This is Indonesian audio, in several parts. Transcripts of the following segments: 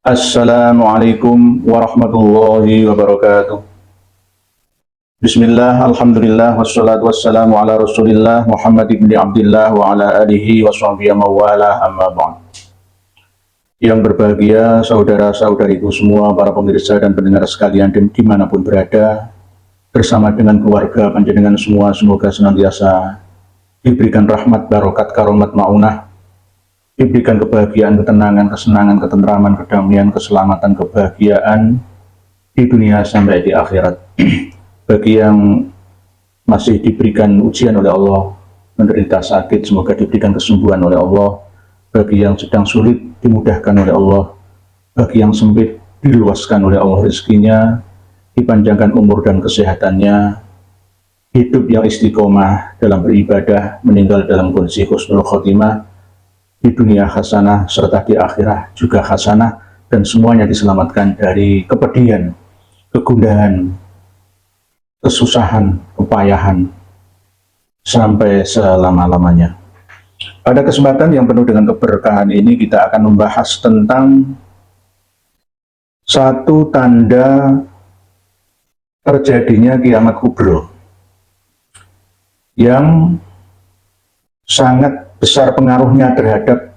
Assalamualaikum warahmatullahi wabarakatuh. Bismillah, alhamdulillah, wassalatu wassalamu ala rasulillah Muhammad ibn Abdullah wa ala alihi wa sahbihi mawala amma ba'd. Yang berbahagia saudara-saudariku semua, para pemirsa dan pendengar sekalian dimanapun berada, bersama dengan keluarga panjenengan semua, semoga senantiasa diberikan rahmat, barokat, karomat, maunah, diberikan kebahagiaan, ketenangan, kesenangan, ketentraman, kedamaian, keselamatan, kebahagiaan di dunia sampai di akhirat. Bagi yang masih diberikan ujian oleh Allah, menderita sakit, semoga diberikan kesembuhan oleh Allah. Bagi yang sedang sulit, dimudahkan oleh Allah. Bagi yang sempit, diluaskan oleh Allah rezekinya, dipanjangkan umur dan kesehatannya, hidup yang istiqomah dalam beribadah, meninggal dalam kondisi husnul khotimah, di dunia hasanah, serta di akhirat juga hasanah, dan semuanya diselamatkan dari kepedihan, kegundahan, kesusahan, kepayahan, sampai selama-lamanya. Pada kesempatan yang penuh dengan keberkahan ini, kita akan membahas tentang satu tanda terjadinya kiamat kubro yang sangat besar pengaruhnya terhadap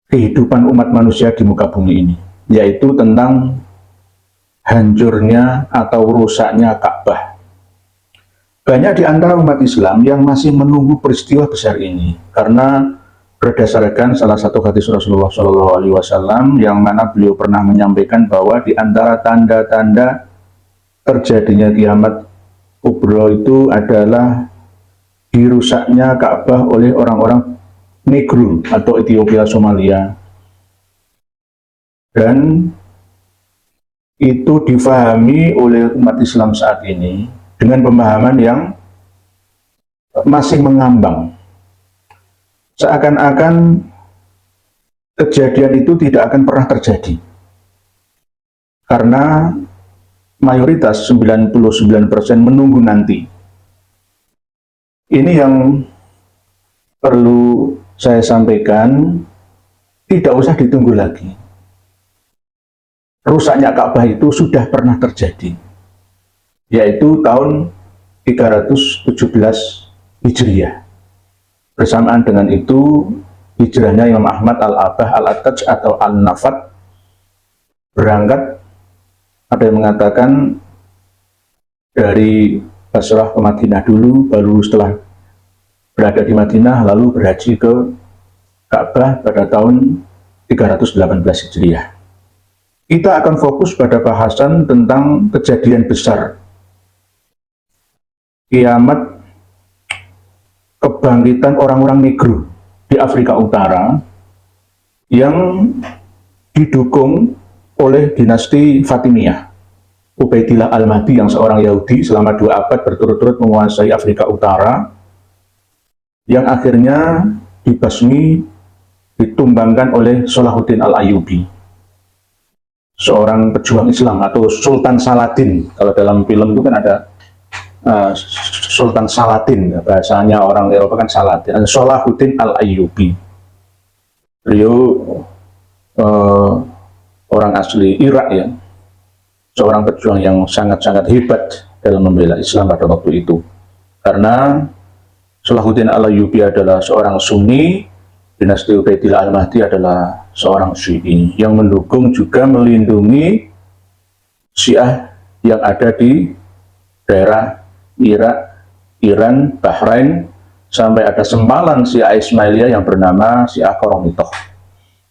kehidupan umat manusia di muka bumi ini, yaitu tentang hancurnya atau rusaknya Ka'bah. Banyak di antara umat Islam yang masih menunggu peristiwa besar ini, karena berdasarkan salah satu hadis Rasulullah SAW yang mana beliau pernah menyampaikan bahwa di antara tanda-tanda terjadinya kiamat kubro itu adalah dirusaknya Ka'bah oleh orang-orang Negro atau Ethiopia Somalia, dan itu difahami oleh umat Islam saat ini dengan pemahaman yang masih mengambang, seakan-akan kejadian itu tidak akan pernah terjadi karena mayoritas 99% menunggu nanti. Ini yang perlu saya sampaikan, tidak usah ditunggu lagi. Rusaknya Ka'bah itu sudah pernah terjadi, yaitu tahun 317 Hijriah. Bersamaan dengan itu, hijrahnya Imam Ahmad Al-Abah Al-Attaj atau Al-Nafat berangkat, ada yang mengatakan dari Basrah ke Madinah dulu, baru setelah berada di Madinah lalu berhaji ke Ka'bah pada tahun 318 Hijriah. Kita akan fokus pada bahasan tentang kejadian besar kiamat kebangkitan orang-orang Negro di Afrika Utara yang didukung oleh dinasti Fatimiyah. Ubaidillah Al-Mahdi yang seorang Yahudi selama 2 abad berturut-turut menguasai Afrika Utara, yang akhirnya dibasmi, ditumbangkan oleh Salahuddin Al-Ayyubi, seorang pejuang Islam atau Sultan Saladin. Kalau dalam film itu kan ada Sultan Saladin, bahasanya orang Eropa kan Saladin. Salahuddin Al-Ayyubi, beliau orang asli Irak ya, seorang pejuang yang sangat-sangat hebat dalam membela Islam pada waktu itu. Karena Salahuddin Al-Ayyubi adalah seorang Sunni, dinasti Ubaidillah Al-Mahdi adalah seorang Syi'i yang mendukung juga melindungi Syiah yang ada di daerah Irak, Iran, Bahrain, sampai ada sempalan Syiah Ismailiyah yang bernama Syiah Qoromitoh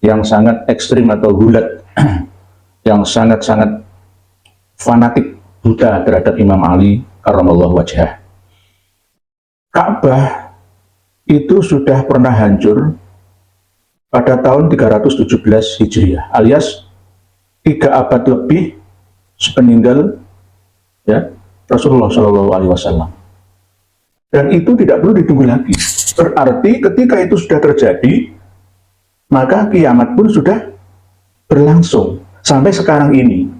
yang sangat ekstrim atau gulat, yang sangat-sangat fanatik, buta terhadap Imam Ali karramallahu wajhah. Ka'bah itu sudah pernah hancur pada tahun 317 Hijriah, alias 3 abad lebih sepeninggal ya Rasulullah SAW. Dan itu tidak perlu ditunggu lagi. Berarti ketika itu sudah terjadi, maka kiamat pun sudah berlangsung sampai sekarang ini.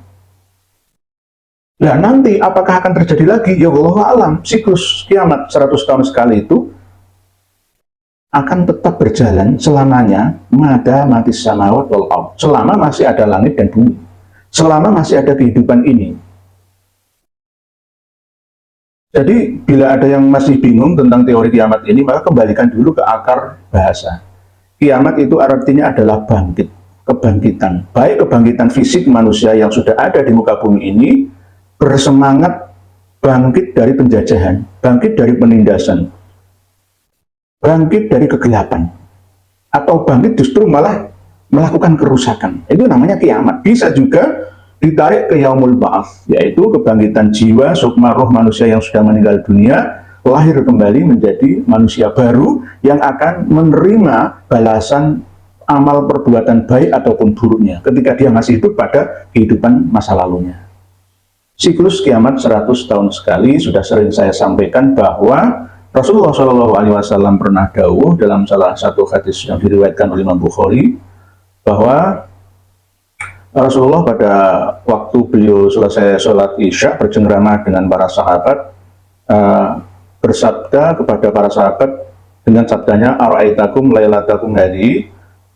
Nah, nanti apakah akan terjadi lagi? Ya wallahu a'lam. Siklus kiamat 100 tahun sekali itu akan tetap berjalan selamanya, mada mati samawat wal ard, selama masih ada langit dan bumi, selama masih ada kehidupan ini. Jadi bila ada yang masih bingung tentang teori kiamat ini, maka kembalikan dulu ke akar bahasa. Kiamat itu artinya adalah bangkit, kebangkitan. Baik kebangkitan fisik manusia yang sudah ada di muka bumi ini, bersemangat bangkit dari penjajahan, bangkit dari penindasan, bangkit dari kegelapan, atau bangkit justru malah melakukan kerusakan. Itu namanya kiamat. Bisa juga ditarik ke yaumul ba'ats, yaitu kebangkitan jiwa, sukma roh manusia yang sudah meninggal dunia, lahir kembali menjadi manusia baru yang akan menerima balasan amal perbuatan baik ataupun buruknya ketika dia masih hidup pada kehidupan masa lalunya. Siklus kiamat 100 tahun sekali, sudah sering saya sampaikan bahwa Rasulullah SAW pernah dawuh dalam salah satu hadis yang diriwayatkan oleh Imam Bukhari, bahwa Rasulullah pada waktu beliau selesai sholat Isya bercengkrama dengan para sahabat, bersabda kepada para sahabat dengan sabdanya, ara'aitakum lailatakum hadhi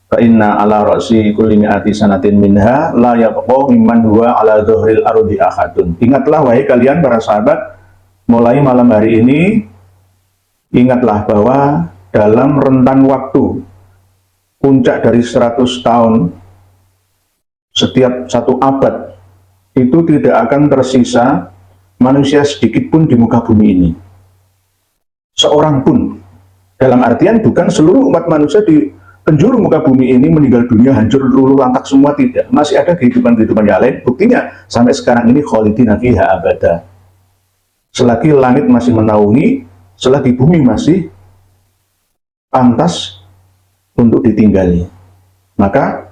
fa inna ala ra'si kulli mi'ati sanatin minha la yabqa mimman huwa ala dhuhril ardi ahadun. Ingatlah wahai kalian para sahabat, mulai malam hari ini ingatlah bahwa dalam rentang waktu puncak dari 100 tahun, setiap satu abad itu tidak akan tersisa manusia sedikit pun di muka bumi ini, seorang pun. Dalam artian bukan seluruh umat manusia di penjuru muka bumi ini meninggal dunia, hancur luluh lantak semua, tidak. Masih ada kehidupan-kehidupan yang lain. Buktinya sampai sekarang ini khalidina fiha abada. Selagi langit masih menaungi, selagi bumi masih pantas untuk ditinggali, maka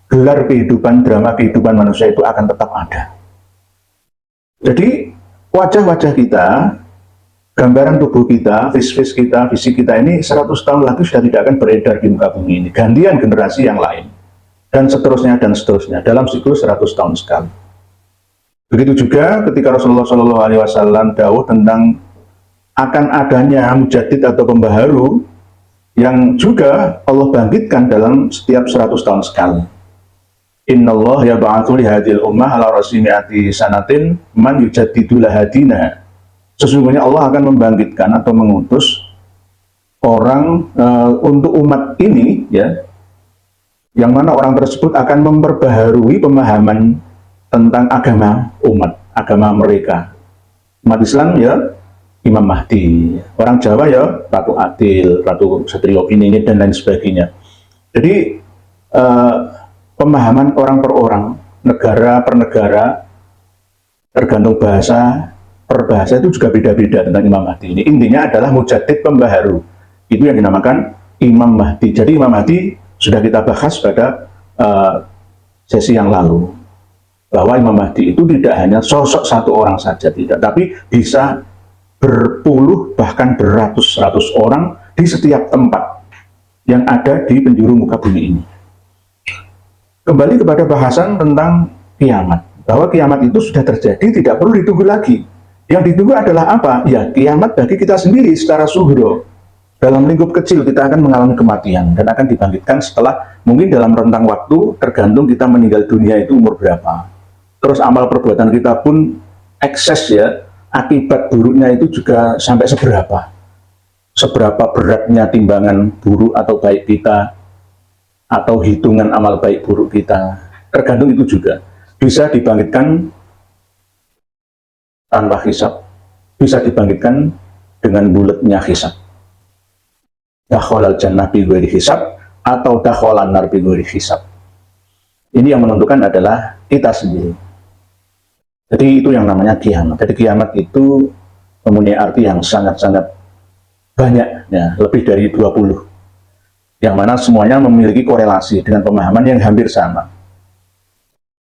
gelar kehidupan, drama kehidupan manusia itu akan tetap ada. Jadi wajah-wajah kita, gambaran tubuh kita, fisik kita, fisik kita ini 100 tahun lagi sudah tidak akan beredar di muka bumi ini. Gantian generasi yang lain, dan seterusnya dalam siklus 100 tahun sekali. Begitu juga ketika Rasulullah SAW dawuh tentang akan adanya mujaddid atau pembaharu yang juga Allah bangkitkan dalam setiap 100 tahun sekali. Innallah yab'atsu li hadhil ummah ala ra'si mi'ati sanatin man yujaddidu lahadina. Sesungguhnya Allah akan membangkitkan atau mengutus orang untuk umat ini, ya, yang mana orang tersebut akan memperbaharui pemahaman tentang agama umat, agama mereka. Umat Islam ya Imam Mahdi, orang Jawa ya Ratu Adil, Ratu Satrio Piningit dan lain sebagainya. Jadi pemahaman orang per orang, negara per negara, tergantung bahasa per bahasa itu juga beda-beda tentang Imam Mahdi ini. Intinya adalah mujaddid pembaharu, itu yang dinamakan Imam Mahdi. Jadi Imam Mahdi sudah kita bahas pada sesi yang lalu, bahwa Imam Mahdi itu tidak hanya sosok satu orang saja, tidak, tapi bisa berpuluh bahkan beratus-ratus orang di setiap tempat yang ada di penjuru muka bumi ini. Kembali kepada bahasan tentang kiamat, bahwa kiamat itu sudah terjadi, tidak perlu ditunggu lagi. Yang ditunggu adalah apa? Ya, kiamat bagi kita sendiri secara suhro. Dalam lingkup kecil kita akan mengalami kematian dan akan dibangkitkan setelah mungkin dalam rentang waktu, tergantung kita meninggal dunia itu umur berapa. Terus amal perbuatan kita pun ekses, ya, akibat buruknya itu juga sampai seberapa. Seberapa beratnya timbangan buruk atau baik kita, atau hitungan amal baik buruk kita, tergantung itu juga. Bisa dibangkitkan tanpa hisab, bisa dibangkitkan dengan bulatnya hisab. Dakhalal jannah bi ghairi hisab atau dakhalan nar bi ghairi hisab. Ini yang menentukan adalah kita sendiri. Jadi itu yang namanya kiamat. Jadi kiamat itu mempunyai arti yang sangat-sangat banyak, ya, lebih dari 20. Yang mana semuanya memiliki korelasi dengan pemahaman yang hampir sama.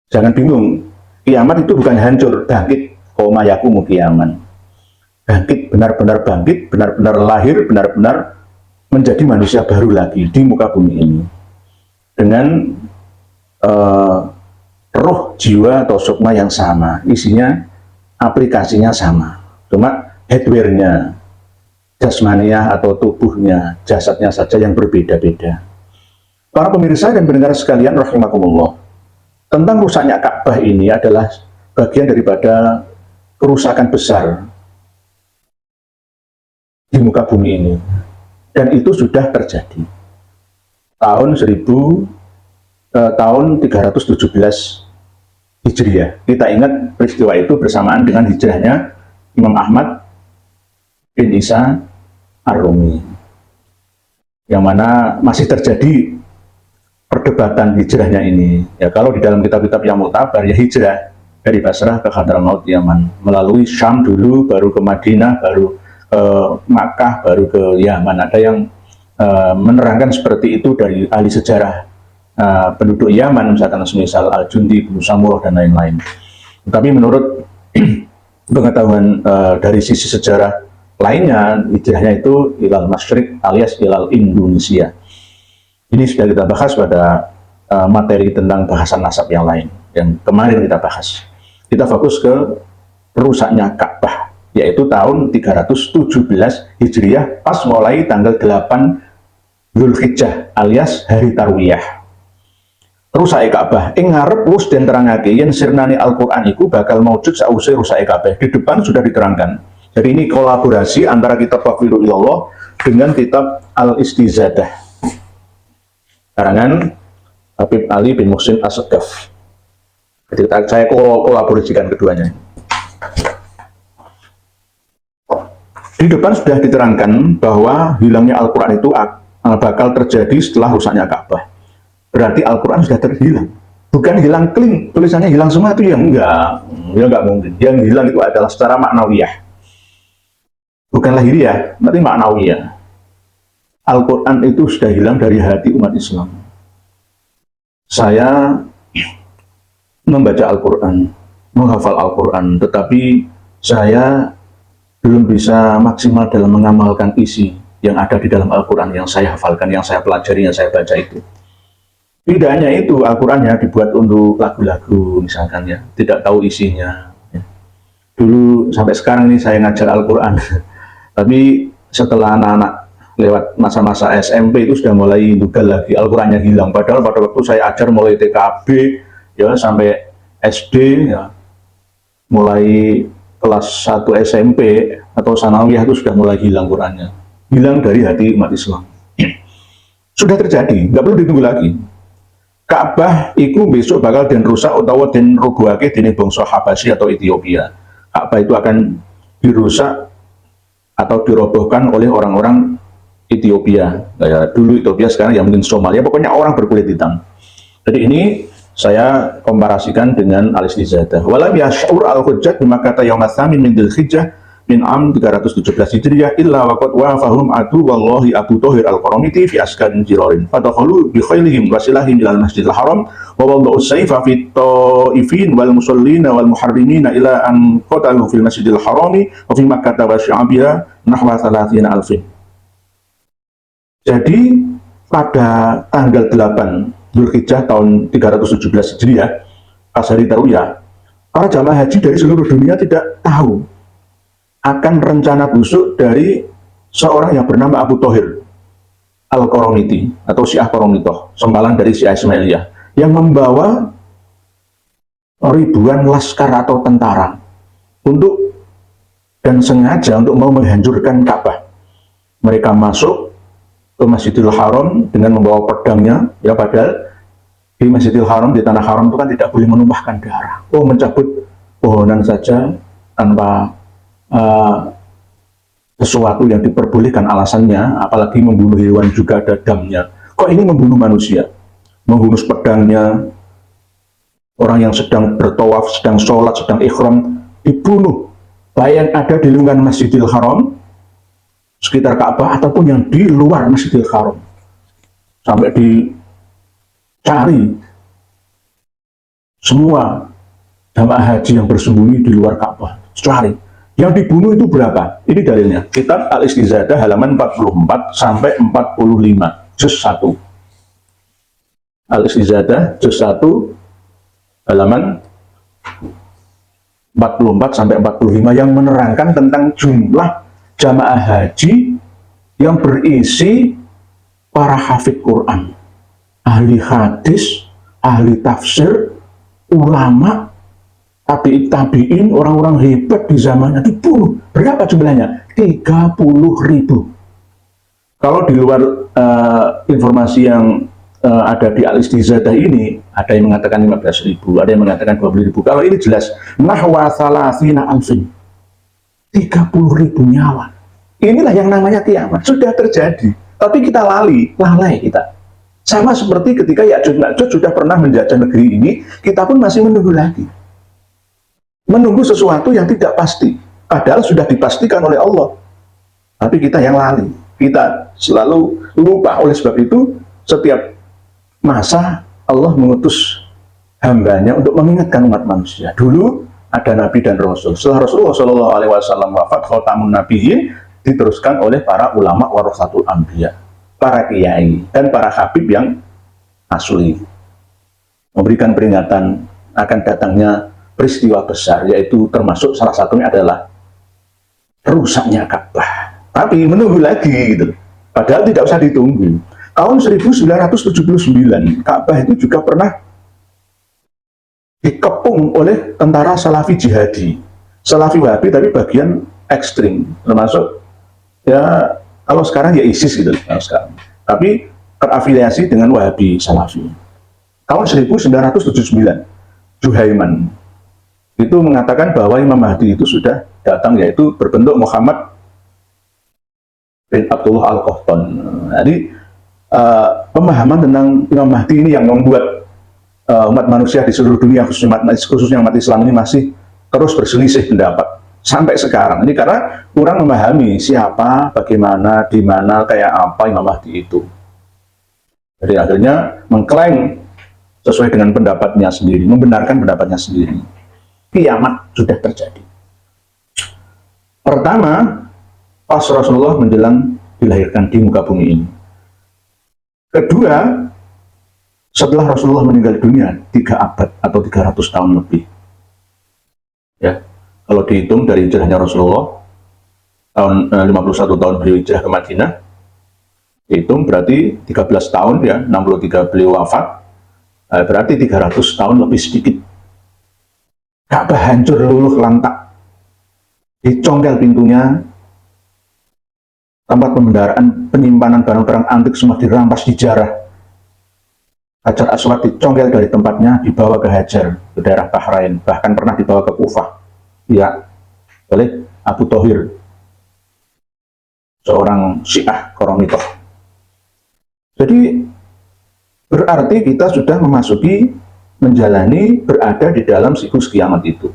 Jangan bingung, kiamat itu bukan hancur, bangkit, koma yakumu kiaman. Bangkit, benar-benar bangkit, benar-benar lahir, benar-benar menjadi manusia baru lagi di muka bumi ini. Dengan roh, jiwa, atau sukma yang sama, isinya, aplikasinya sama. Cuma hardware-nya, jasmaniah atau tubuhnya, jasadnya saja yang berbeda-beda. Para pemirsa dan pendengar sekalian rahimakumullah, tentang rusaknya Ka'bah ini adalah bagian daripada kerusakan besar di muka bumi ini, dan itu sudah terjadi tahun 317 Hijriah. Kita ingat peristiwa itu bersamaan dengan hijrahnya Imam Ahmad bin Isa Ar-Rumi, yang mana masih terjadi perdebatan hijrahnya ini. Ya, kalau di dalam kitab-kitab yang mutabar, ya hijrah dari Basrah ke Hadramaut Yaman, melalui Syam dulu, baru ke Madinah, baru ke Makkah, baru ke Yaman. Ada yang menerangkan seperti itu dari ahli sejarah penduduk Yaman, misalkan semisal Al-Jundi bin Samurah dan lain-lain. Tapi menurut pengetahuan dari sisi sejarah lainnya, hijrahnya itu ilal Masyriq alias ilal Indonesia. Ini sudah kita bahas pada materi tentang bahasan nasab yang lain, yang kemarin kita bahas. Kita fokus ke rusaknya Ka'bah, yaitu tahun 317 Hijriah, pas mulai tanggal 8 Dzulhijjah alias hari Tarwiyah. Rusake Ka'bah ing ngarep wis den terangake yen sirnane Al-Qur'an iku bakal maujud sause rusake Ka'bah. Di depan sudah diterangkan. Jadi ini kolaborasi antara kitab Wafilul Ilallah dengan kitab Al-Istizadah, karangan Habib Ali bin Muhsin As-Saqqaf. Jadi saya kolaborasikan keduanya. Di depan sudah diterangkan bahwa hilangnya Al-Quran itu bakal terjadi setelah rusaknya Ka'bah. Berarti Al-Quran sudah terhilang. Bukan hilang clean, tulisannya hilang semua itu ya enggak mungkin. Yang hilang itu adalah secara maknawiyah. Bukan lahiriah, tapi maknawiyah. Al-Quran itu sudah hilang dari hati umat Islam. Saya membaca Al-Quran, menghafal Al-Quran, tetapi saya belum bisa maksimal dalam mengamalkan isi yang ada di dalam Al-Quran yang saya hafalkan, yang saya pelajari, yang saya baca itu. Tidak hanya itu, Al-Qurannya dibuat untuk lagu-lagu misalkan ya, tidak tahu isinya. Dulu sampai sekarang ini saya ngajar Al-Quran, tapi setelah anak-anak lewat masa-masa SMP itu sudah mulai dugal lagi, Al-Qurannya hilang. Padahal pada waktu saya ajar mulai TKB ya sampai SD ya, mulai kelas 1 SMP atau sanawiyah itu sudah mulai hilang Qurannya, hilang dari hati umat Islam. Sudah terjadi, nggak perlu ditunggu lagi. Ka'bah itu besok bakal den rusak utawa den robohake dening bangsa Habasyi atau Ethiopia. Ka'bah itu akan dirusak atau dirobohkan oleh orang-orang Ethiopia, ya, dulu Ethiopia, sekarang ya mungkin Somalia, pokoknya orang berkulit hitam. Jadi ini saya komparasikan dengan Al-Istizadah. Walam yash'ur al-hujjat bima kata yaumat tsamin min Dzulhijjah min am 317 Hijriyah illa waqad wafahum adu wallahi Abu Thahir al-Qaramiti fi askan jirorin fadakhalu bi khailihim wasilahim ilal masjidil haram wa wada'u sayfa fi ta'ifin wal musallina wal muharrimina ila an qatalu fil masjidil harami wa fi makkah wa sya'biha nahwa 30,000. Jadi pada tanggal 8 Dzulhijjah tahun 317 Hijriah, pas hari Tarwiyah, para jamaah haji dari seluruh dunia tidak tahu akan rencana busuk dari seorang yang bernama Abu Thahir al-Qaramiti atau Syiah Qaramitoh, sempalan dari Syiah Ismailiyah, yang membawa ribuan laskar atau tentara untuk dan sengaja untuk mau menghancurkan Ka'bah. Mereka masuk ke Masjidil Haram dengan membawa pedangnya, ya, padahal di Masjidil Haram, di tanah haram itu kan tidak boleh menumpahkan darah. Oh, mencabut pohonan saja tanpa sesuatu yang diperbolehkan alasannya, apalagi membunuh hewan juga ada damnya. Kok ini membunuh manusia, membunuh pedangnya, orang yang sedang bertawaf, sedang sholat, sedang ikhram, dibunuh, baik yang ada di lingkungan Masjidil Haram sekitar Ka'bah ataupun yang di luar Masjidil Haram, sampai dicari semua jamaah haji yang bersembunyi di luar Ka'bah, cari. Yang dibunuh itu berapa? Ini dalilnya, kitab Al-Istizadah halaman 44 sampai 45, juz 1. Al-Istizadah juz 1 halaman 44 sampai 45 yang menerangkan tentang jumlah jamaah haji yang berisi para hafid Quran, ahli hadis, ahli tafsir, ulama, tabi'in, orang-orang hebat di zamannya dibunuh. Berapa jumlahnya? 30.000. Kalau di luar informasi yang ada di Al-Istizadah ini, ada yang mengatakan 15.000, ada yang mengatakan 20.000. Kalau ini jelas, nahwa salasina alfin, 30.000 nyawa. Inilah yang namanya kiamat, sudah terjadi. Tapi kita lalai kita. Sama seperti ketika Ya'juj Ma'juj sudah pernah menjajah negeri ini, kita pun masih menunggu lagi. Menunggu sesuatu yang tidak pasti, padahal sudah dipastikan oleh Allah. Tapi kita yang lali, kita selalu lupa. Oleh sebab itu, setiap masa Allah mengutus hambanya untuk mengingatkan umat manusia. Dulu ada Nabi dan Rasul. Setelah Rasulullah SAW wafat, khatamun nabiyyin, diteruskan oleh para ulama warasatul anbiya, para kiai dan para habib yang asli, memberikan peringatan akan datangnya peristiwa besar, yaitu termasuk salah satunya adalah rusaknya Ka'bah. Tapi menunggu lagi gitu. Padahal tidak usah ditunggu. Tahun 1979 Ka'bah itu juga pernah dikepung oleh tentara Salafi jihadi, Salafi Wahabi tapi bagian ekstrim, termasuk ya kalau sekarang ya ISIS gitu kalau sekarang, tapi terafiliasi dengan Wahabi Salafi. Tahun 1979 Juhaiman itu mengatakan bahwa Imam Mahdi itu sudah datang, yaitu berbentuk Muhammad bin Abdullah Al-Qahtan. Jadi pemahaman tentang Imam Mahdi ini yang membuat umat manusia di seluruh dunia, khususnya umat Islam ini masih terus berselisih pendapat sampai sekarang. Ini karena kurang memahami siapa, bagaimana, di mana, kayak apa Imam Mahdi itu. Jadi akhirnya mengklaim sesuai dengan pendapatnya sendiri, membenarkan pendapatnya sendiri. Kiamat sudah terjadi. Pertama, pas Rasulullah menjelang dilahirkan di muka bumi ini. Kedua, setelah Rasulullah meninggal dunia 3 abad atau 300 tahun lebih. Ya, kalau dihitung dari hijrahnya Rasulullah tahun 51 tahun beliau hijrah ke Madinah, hitung berarti 13 tahun ya, 63 beliau wafat, berarti 300 tahun lebih sedikit. Ka'bah hancur luluh lantak, dicongkel pintunya, tempat pembendaraan penyimpanan barang-barang antik semua dirampas, dijarah. Hajar Aswad dicongkel dari tempatnya, dibawa ke Hajar, ke daerah Bahrain, bahkan pernah dibawa ke Kufah ya oleh Abu Thohir, seorang Syiah Qaramitoh. Jadi berarti kita sudah memasuki, menjalani, berada di dalam siklus kiamat itu.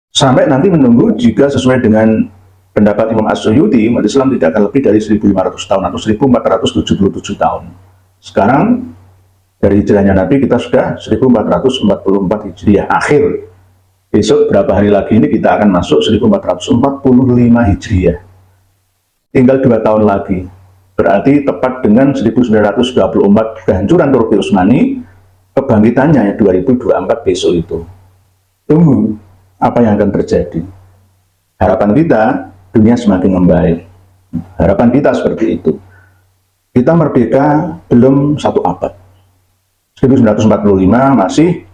Sampai nanti menunggu, jika sesuai dengan pendapat Imam As-Suyuti, umat Islam tidak akan lebih dari 1500 tahun atau 1477 tahun. Sekarang dari hijrahnya Nabi kita sudah 1444 Hijriah akhir. Besok berapa hari lagi ini kita akan masuk 1445 Hijriah. Tinggal 2 tahun lagi. Berarti tepat dengan 1924 kehancuran Turki Utsmani, kebangkitannya ya 2024 besok itu. Tunggu apa yang akan terjadi. Harapan kita dunia semakin membaik. Harapan kita seperti itu. Kita merdeka belum 1 abad. 1945 masih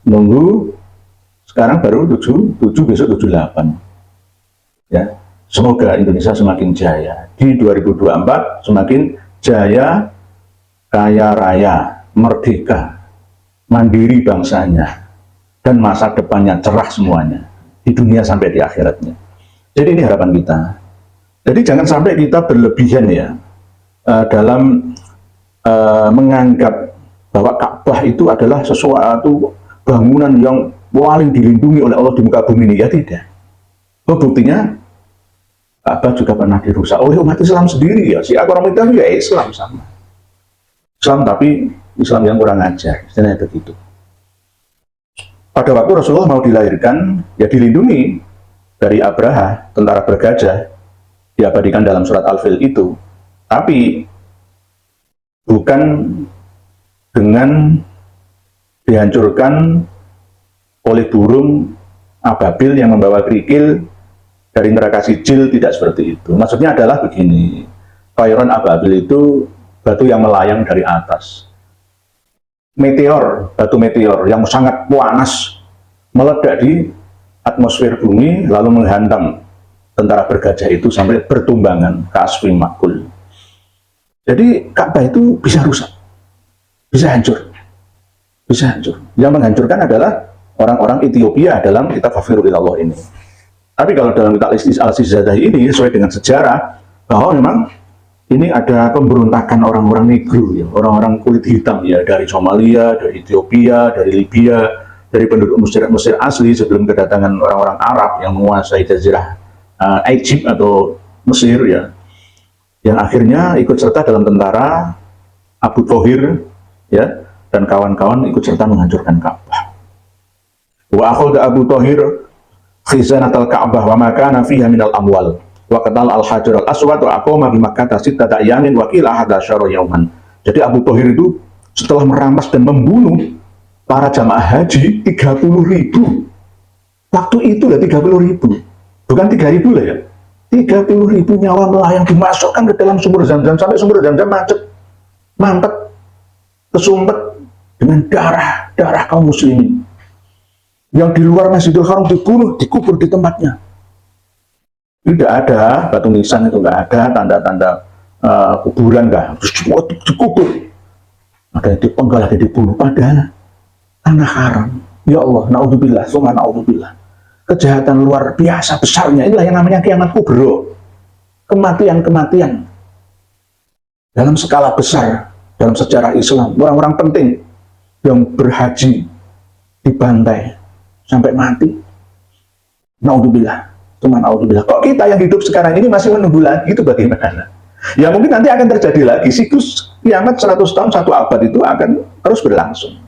nunggu, sekarang baru 7 besok 78. Ya, semoga Indonesia semakin jaya. Di 2024 semakin jaya, kaya raya, merdeka, mandiri bangsanya, dan masa depannya cerah semuanya, di dunia sampai di akhiratnya. Jadi ini harapan kita. Jadi jangan sampai kita berlebihan ya dalam menganggap bahwa Ka'bah itu adalah sesuatu bangunan yang paling dilindungi oleh Allah di muka bumi ini. Ya tidak. Buktinya Ka'bah juga pernah dirusak oleh umat Islam sendiri ya. Si Qaramitoh ya Islam sama. Islam tapi Islam yang kurang ajar, istilahnya begitu. Pada waktu Rasulullah mau dilahirkan, ya dilindungi dari Abraha, tentara bergajah, diabadikan dalam surat Al-Fil itu. Tapi bukan dengan dihancurkan oleh burung ababil yang membawa kerikil dari neraka sijil, tidak seperti itu. Maksudnya adalah begini, Tayron ababil itu batu yang melayang dari atas. Meteor, batu meteor yang sangat panas meledak di atmosfer bumi lalu menghantam tentara bergajah itu sampai bertumbangan ke asfi makul. Jadi Ka'bah itu bisa rusak, bisa hancur, bisa hancur. Yang menghancurkan adalah orang-orang Ethiopia dalam kitab Hafirul Ilallah ini. Tapi kalau dalam kitab Al-Istizadah ini sesuai dengan sejarah bahwa memang ini ada pemberontakan orang-orang negro, ya, orang-orang kulit hitam ya, dari Somalia, dari Ethiopia, dari Libya, dari penduduk Mesir asli sebelum kedatangan orang-orang Arab yang menguasai jazirah Egypt atau Mesir ya, yang akhirnya ikut serta dalam tentara Abu Thohir ya, dan kawan-kawan ikut serta menghancurkan Ka'bah. Wa akhadha Abu Thohir khizanatal Ka'bah wa ma kana fiha minal amwal wa qatal al-hajar al-aswad wa aqama bi Makkah sittata ayamin wa qila hadasyara yauman. Jadi Abu Thohir itu setelah merampas dan membunuh para jamaah haji 30.000. Waktu itu lah 30.000. Bukan 3.000 lah ya. 30.000 nyawa melayang dimasukkan ke dalam sumur Zam-Zam sampai sumur Zam-Zam macet, mampet, kesumpet dengan darah kaum muslimin. Yang di luar Masjidil Haram dibunuh, dikubur di tempatnya. Tidak ada batu nisan, itu nggak ada tanda-tanda kuburan, nggak, terus dikubur. Ada yang dipenggal, ada yang dibunuh, padahal tanah haram. Ya Allah, naudzubillah, summa naudzubillah. Kejahatan luar biasa besarnya, inilah yang namanya kiamat kubro. Kematian-kematian dalam skala besar dalam sejarah Islam. Orang-orang penting yang berhaji dibantai sampai mati. Naudzubillah, cuma naudzubillah. Kok kita yang hidup sekarang ini masih menunggu lagi, itu bagaimana? Ya mungkin nanti akan terjadi lagi siklus kiamat 100 tahun, 1 abad itu akan terus berlangsung.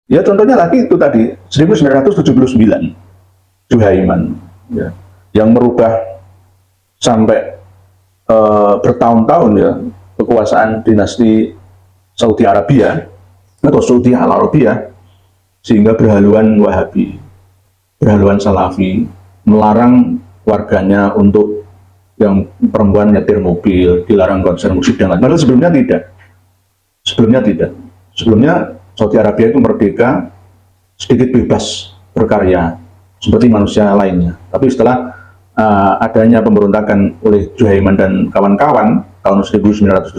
Ya contohnya lagi itu tadi 1979 Juhaiman ya, yang merubah sampai bertahun-tahun ya kekuasaan dinasti Saudi Arabia atau Saudi Al-Arabia, sehingga berhaluan Wahabi, berhaluan Salafi, melarang warganya untuk yang perempuan nyetir mobil, dilarang konser musik dan lain-lain. Sebelumnya tidak. Sebelumnya Saudi Arabia itu merdeka, sedikit bebas berkarya seperti manusia lainnya. Tapi setelah adanya pemberontakan oleh Juhaiman dan kawan-kawan tahun 1979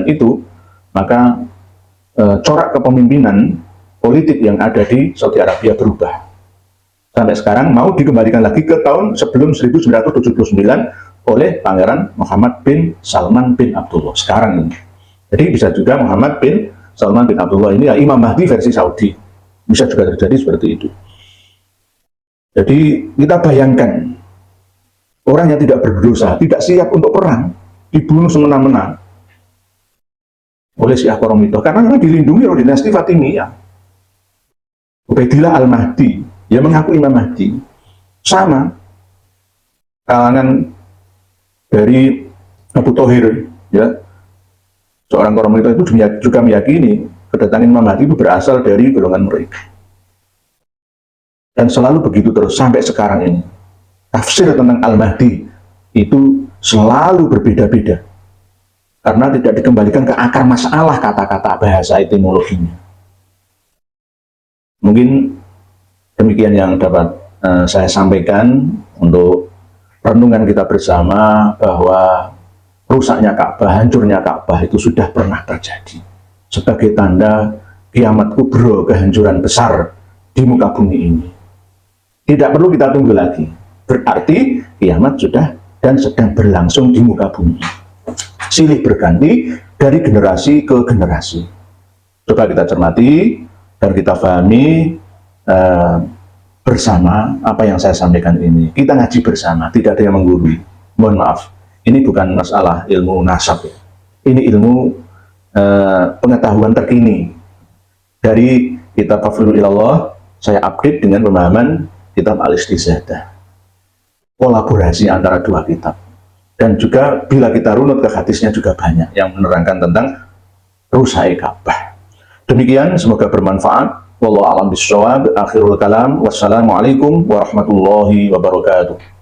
itu, maka corak kepemimpinan politik yang ada di Saudi Arabia berubah. Sampai sekarang mau dikembalikan lagi ke tahun sebelum 1979 oleh Pangeran Muhammad bin Salman bin Abdullah sekarang ini. Jadi bisa juga Muhammad bin Salman bin Abdullah ini ya Imam Mahdi versi Saudi. Bisa juga terjadi seperti itu. Jadi kita bayangkan orang yang tidak berdosa, tidak siap untuk perang, dibunuh semena-mena oleh Syiah Koromito karena memang dilindungi oleh dinasti Fatimiyah. Ubaidillah Al-Mahdi yang mengaku Imam Mahdi sama kalangan dari Abu Thohir ya, seorang Koromito itu juga meyakini kedatangan Imam Mahdi itu berasal dari golongan mereka. Dan selalu begitu terus sampai sekarang ini. Tafsir tentang Al-Mahdi itu selalu berbeda-beda karena tidak dikembalikan ke akar masalah kata-kata bahasa etimologinya. Mungkin demikian yang dapat saya sampaikan untuk renungan kita bersama, bahwa rusaknya Ka'bah, hancurnya Ka'bah itu sudah pernah terjadi sebagai tanda kiamat kubro, kehancuran besar di muka bumi ini. Tidak perlu kita tunggu lagi, berarti kiamat sudah dan sedang berlangsung di muka bumi, silih berganti dari generasi ke generasi. Coba kita cermati dan kita pahami bersama apa yang saya sampaikan ini. Kita ngaji bersama, tidak ada yang menggurui. Mohon maaf, ini bukan masalah ilmu nasab, ini ilmu pengetahuan terkini dari kitab Hafirul Ilallah. Saya update dengan pemahaman kitab Al-Istizadah, kolaborasi antara dua kitab. Dan juga bila kita runut ke hadisnya juga banyak yang menerangkan tentang rusaknya Ka'bah. Demikian, semoga bermanfaat. Wallahu a'lam bishawab. Akhirul kalam. Wassalamualaikum warahmatullahi wabarakatuh.